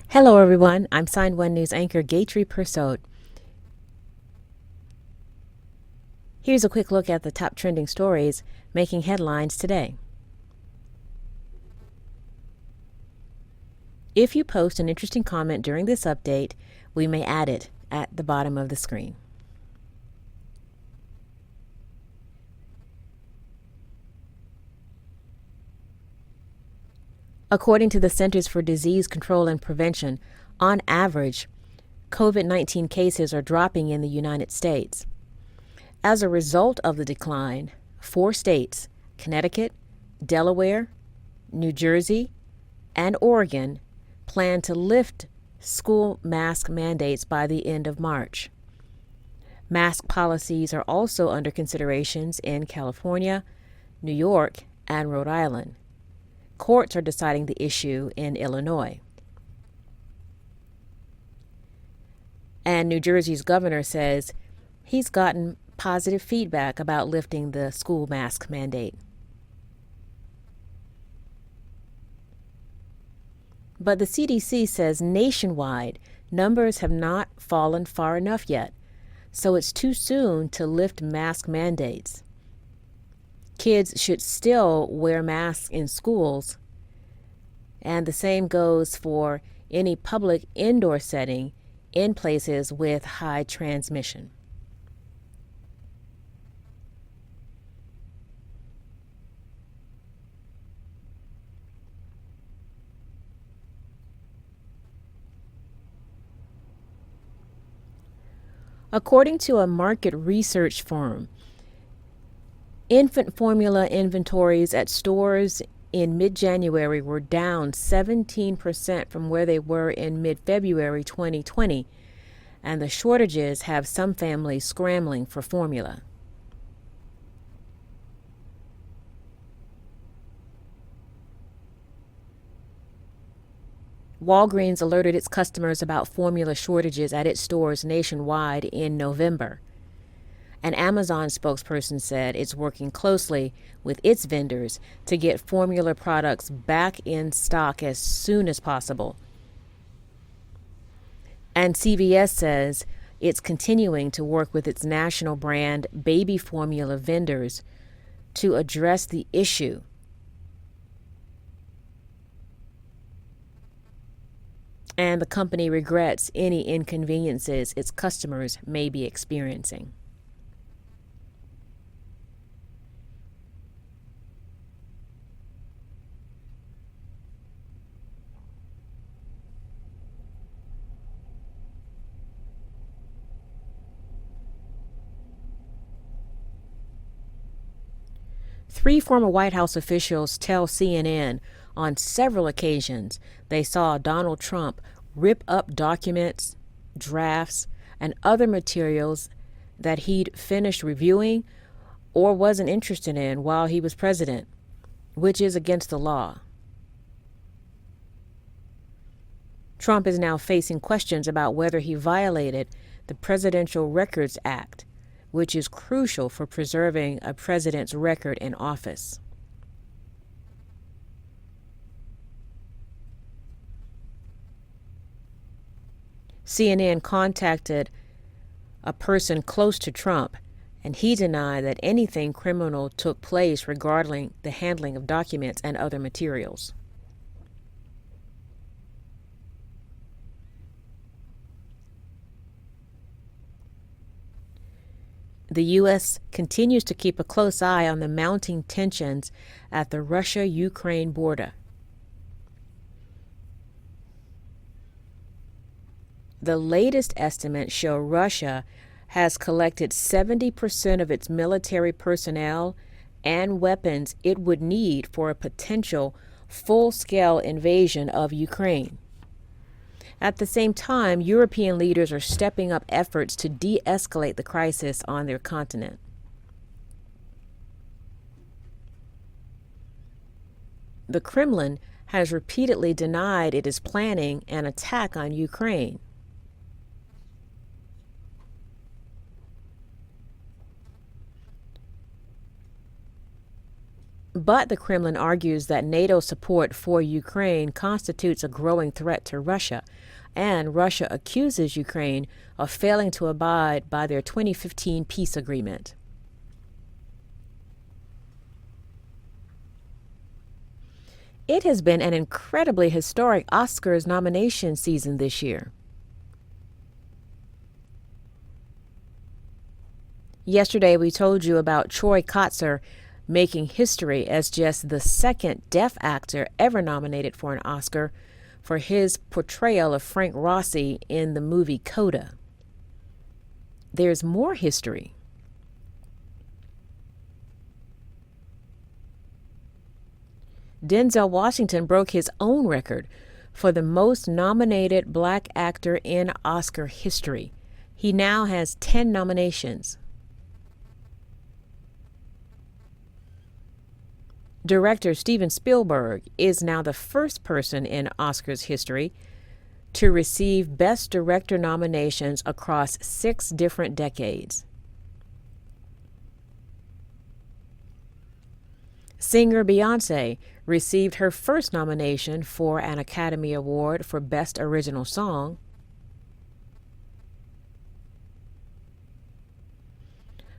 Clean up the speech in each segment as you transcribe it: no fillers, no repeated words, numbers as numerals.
Hello, everyone. I'm Sign1News anchor Gatry Persaud. Here's a quick look at the top trending stories making headlines today. If you post an interesting comment during this update, we may add it at the bottom of the screen. According to the Centers for Disease Control and Prevention, on average, COVID-19 cases are dropping in the United States. As a result of the decline, 4 states, Connecticut, Delaware, New Jersey, and Oregon, plan to lift school mask mandates by the end of March. Mask policies are also under considerations in California, New York, and Rhode Island. Courts are deciding the issue in Illinois. And New Jersey's governor says he's gotten positive feedback about lifting the school mask mandate. But the CDC says nationwide, numbers have not fallen far enough yet, so it's too soon to lift mask mandates. Kids should still wear masks in schools, and the same goes for any public indoor setting in places with high transmission. According to a market research firm, infant formula inventories at stores in mid-January were down 17% from where they were in mid-February 2020, and the shortages have some families scrambling for formula. Walgreens alerted its customers about formula shortages at its stores nationwide in November. An Amazon spokesperson said it's working closely with its vendors to get formula products back in stock as soon as possible. And CVS says it's continuing to work with its national brand baby formula vendors to address the issue. And the company regrets any inconveniences its customers may be experiencing. Three former White House officials tell CNN on several occasions they saw Donald Trump rip up documents, drafts, and other materials that he'd finished reviewing or wasn't interested in while he was president, which is against the law. Trump is now facing questions about whether he violated the Presidential Records Act, which is crucial for preserving a president's record in office. CNN contacted a person close to Trump, and he denied that anything criminal took place regarding the handling of documents and other materials. The U.S. continues to keep a close eye on the mounting tensions at the Russia-Ukraine border. The latest estimates show Russia has collected 70% of its military personnel and weapons it would need for a potential full-scale invasion of Ukraine. At the same time, European leaders are stepping up efforts to de-escalate the crisis on their continent. The Kremlin has repeatedly denied it is planning an attack on Ukraine. But the Kremlin argues that NATO support for Ukraine constitutes a growing threat to Russia, and Russia accuses Ukraine of failing to abide by their 2015 peace agreement. It has been an incredibly historic Oscars nomination season this year. Yesterday, we told you about Troy Kotsur making history as just the second deaf actor ever nominated for an Oscar for his portrayal of Frank Rossi in the movie Coda. There's more history. Denzel Washington broke his own record for the most nominated black actor in Oscar history. He now has 10 nominations. Director Steven Spielberg is now the first person in Oscars history to receive Best Director nominations across 6 different decades. Singer Beyoncé received her first nomination for an Academy Award for Best Original Song.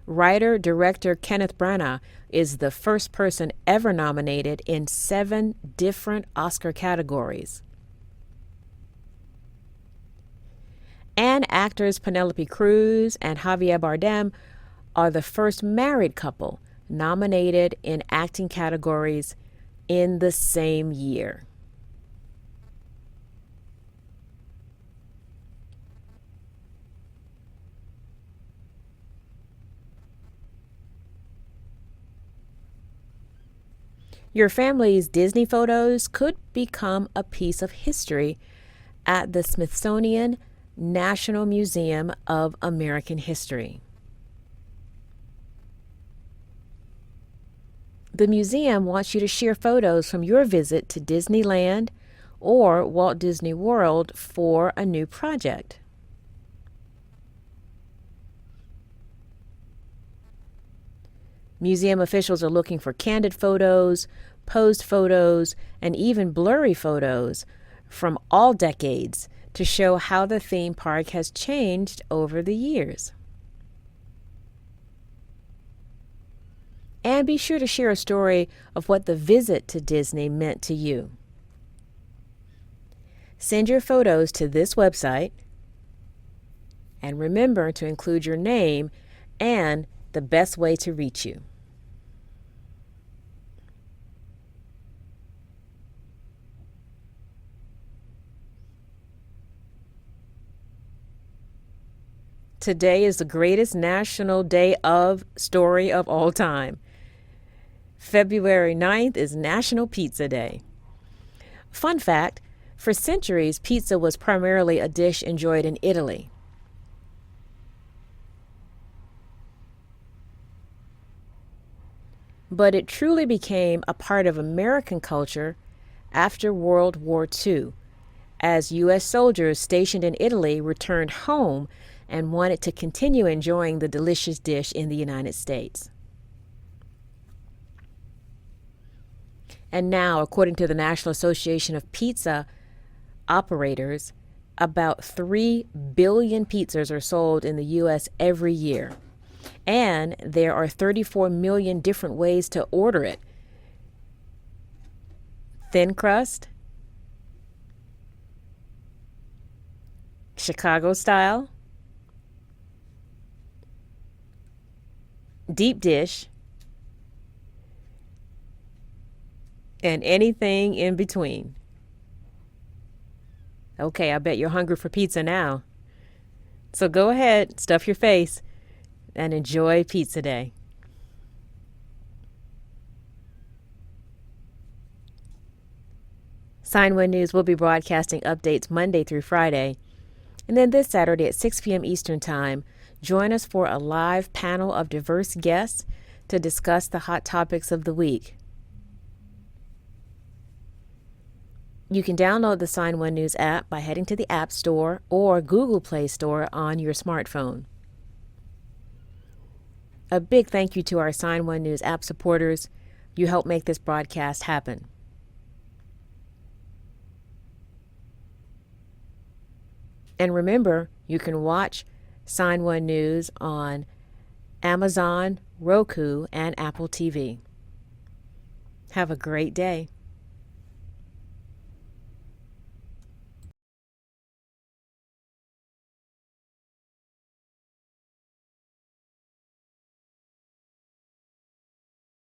Writer-director Kenneth Branagh is the first person ever nominated in 7 different Oscar categories. And actors Penelope Cruz and Javier Bardem are the first married couple nominated in acting categories in the same year. Your family's Disney photos could become a piece of history at the Smithsonian National Museum of American History. The museum wants you to share photos from your visit to Disneyland or Walt Disney World for a new project. Museum officials are looking for candid photos, posed photos, and even blurry photos from all decades to show how the theme park has changed over the years. And be sure to share a story of what the visit to Disney meant to you. Send your photos to this website, and remember to include your name and the best way to reach you. Today is the greatest National Day of Story of all time. February 9th is National Pizza Day. Fun fact, for centuries, pizza was primarily a dish enjoyed in Italy. But it truly became a part of American culture after World War II, as U.S. soldiers stationed in Italy returned home and wanted to continue enjoying the delicious dish in the United States. And now, according to the National Association of Pizza Operators, about 3 billion pizzas are sold in the U.S. every year. And there are 34 million different ways to order it. Thin crust, Chicago style, deep dish, and anything in between. Okay, I bet you're hungry for pizza now. So go ahead, stuff your face, and enjoy Pizza Day. Sign1News will be broadcasting updates Monday through Friday. And then this Saturday at 6 p.m. Eastern Time, join us for a live panel of diverse guests to discuss the hot topics of the week. You can download the Sign1News app by heading to the App Store or Google Play Store on your smartphone. A big thank you to our Sign1News app supporters, You help make this broadcast happen. And remember, you can watch Sign1News on Amazon, Roku, and Apple TV. Have a great day.